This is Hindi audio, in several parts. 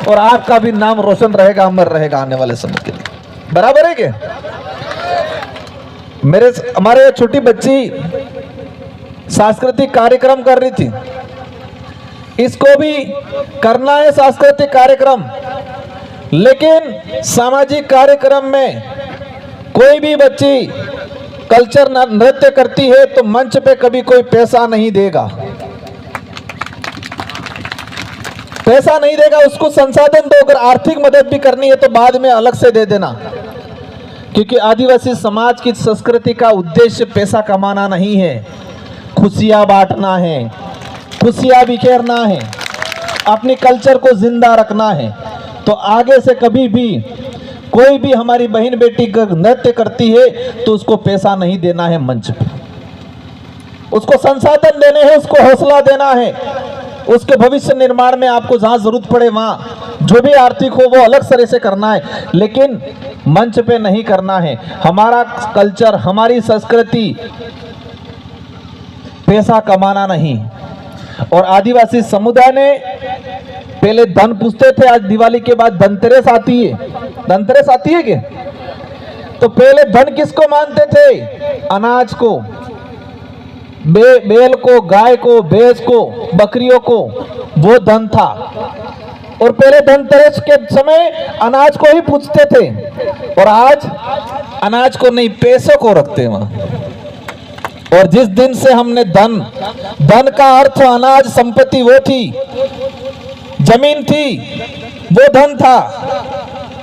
और आपका भी नाम रोशन रहेगा, अमर रहेगा आने वाले समय के लिए। बराबर है क्या? हमारे छोटी बच्ची सांस्कृतिक कार्यक्रम कर रही थी, इसको भी करना है सांस्कृतिक कार्यक्रम, लेकिन सामाजिक कार्यक्रम में कोई भी बच्ची कल्चर नृत्य करती है तो मंच पे कभी कोई पैसा नहीं देगा, पैसा नहीं देगा, उसको संसाधन दो। अगर आर्थिक मदद भी करनी है तो बाद में अलग से दे देना, क्योंकि आदिवासी समाज की संस्कृति का उद्देश्य पैसा कमाना नहीं है, खुशियां बांटना है, खुशियां बिखेरना है, अपनी कल्चर को जिंदा रखना है। तो आगे से कभी भी कोई भी हमारी बहन बेटी नृत्य करती है तो उसको पैसा नहीं देना है, मंच पे उसको संसाधन देने हैं, उसको हौसला देना है, उसके भविष्य निर्माण में आपको जहां जरूरत पड़े वहां जो भी आर्थिक हो वो अलग तरह से करना है, लेकिन मंच पे नहीं करना है। हमारा कल्चर, हमारी संस्कृति पैसा कमाना नहीं। और आदिवासी समुदाय ने पहले धन पूछते थे, आज दिवाली के बाद धनतेरस आती है, धनतेरस आती है क्या? तो पहले धन किसको मानते थे? अनाज को, बैल को, गाय को, भैंस को, बकरियों को, वो धन था। और पहले धनतेरस के समय अनाज को ही पूछते थे, और आज अनाज को नहीं, पैसों को रखते हैं वहां। और जिस दिन से हमने धन का अर्थ अनाज, संपत्ति वो थी, जमीन थी, वो धन था।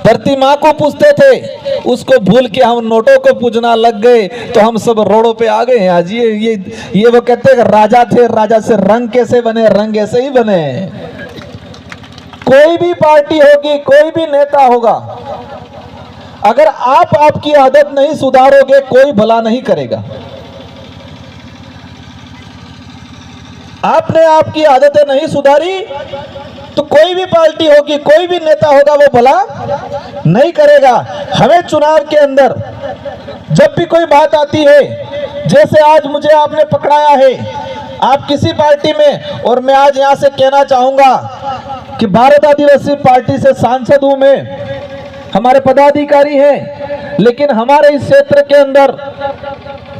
धरती माँ को पूछते थे, उसको भूल के हम नोटों को पूजना लग गए तो हम सब रोडों पे आ गए हैं आज। ये वो कहते हैं राजा थे, राजा से रंग कैसे बने, रंग ऐसे ही बने। कोई भी पार्टी होगी, कोई भी नेता होगा, अगर आप आपकी आदत नहीं सुधारोगे कोई भला नहीं करेगा। आपने आपकी आदतें नहीं सुधारी तो कोई भी पार्टी होगी, कोई भी नेता होगा, वो भला नहीं करेगा। हमें चुनाव के अंदर जब भी कोई बात आती है, जैसे आज मुझे आपने पकड़ाया है, आप किसी पार्टी में, और मैं आज यहां से कहना चाहूंगा कि भारत आदिवासी पार्टी से सांसद हूं मैं, हमारे पदाधिकारी हैं, लेकिन हमारे इस क्षेत्र के अंदर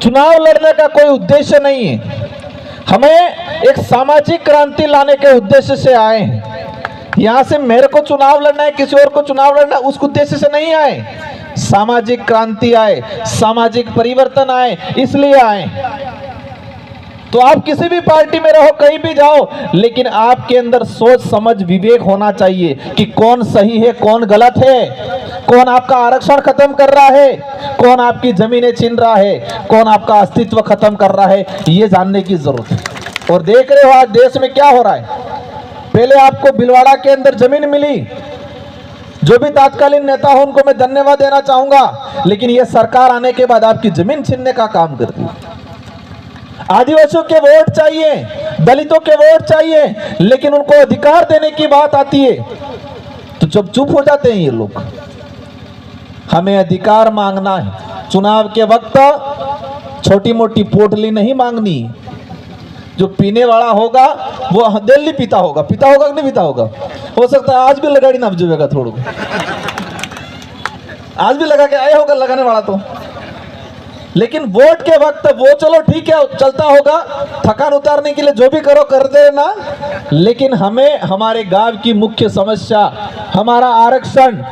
चुनाव लड़ने का कोई उद्देश्य नहीं है। हमें एक सामाजिक क्रांति लाने के उद्देश्य से आए हैं। यहां से मेरे को चुनाव लड़ना है, किसी और को चुनाव लड़ना है, उस उद्देश्य से नहीं आए। सामाजिक क्रांति आए, सामाजिक परिवर्तन आए, इसलिए आए। तो आप किसी भी पार्टी में रहो, कहीं भी जाओ, लेकिन आपके अंदर सोच समझ विवेक होना चाहिए कि कौन सही है, कौन गलत है, कौन आपका आरक्षण खत्म कर रहा है, कौन आपकी जमीनें छीन रहा है, कौन आपका अस्तित्व खत्म कर रहा है, ये जानने की जरूरत है। और देख रहे हो आज देश में क्या हो रहा है। पहले आपको भिलवाड़ा के अंदर जमीन मिली, जो भी तात्कालीन नेता हो उनको मैं धन्यवाद देना चाहूंगा, लेकिन ये सरकार आने के बाद आपकी जमीन छीनने का काम करती है। आदिवासियों के वोट चाहिए, दलितों के वोट चाहिए, लेकिन उनको अधिकार देने की बात आती है तो जब चुप हो जाते हैं ये लोग। हमें अधिकार मांगना है। चुनाव के वक्त छोटी मोटी पोटली नहीं मांगनी। जो पीने वाला होगा वो दिल्ली पीता होगा कि नहीं पीता होगा, हो सकता है आज भी लगाड़ी ना जुएगा, थोड़ा आज भी लगा के आया होगा लगाने वाला तो। लेकिन वोट के वक्त वो चलो ठीक है चलता होगा, थकान उतारने के लिए जो भी करो कर देना, लेकिन हमें हमारे गांव की मुख्य समस्या, हमारा आरक्षण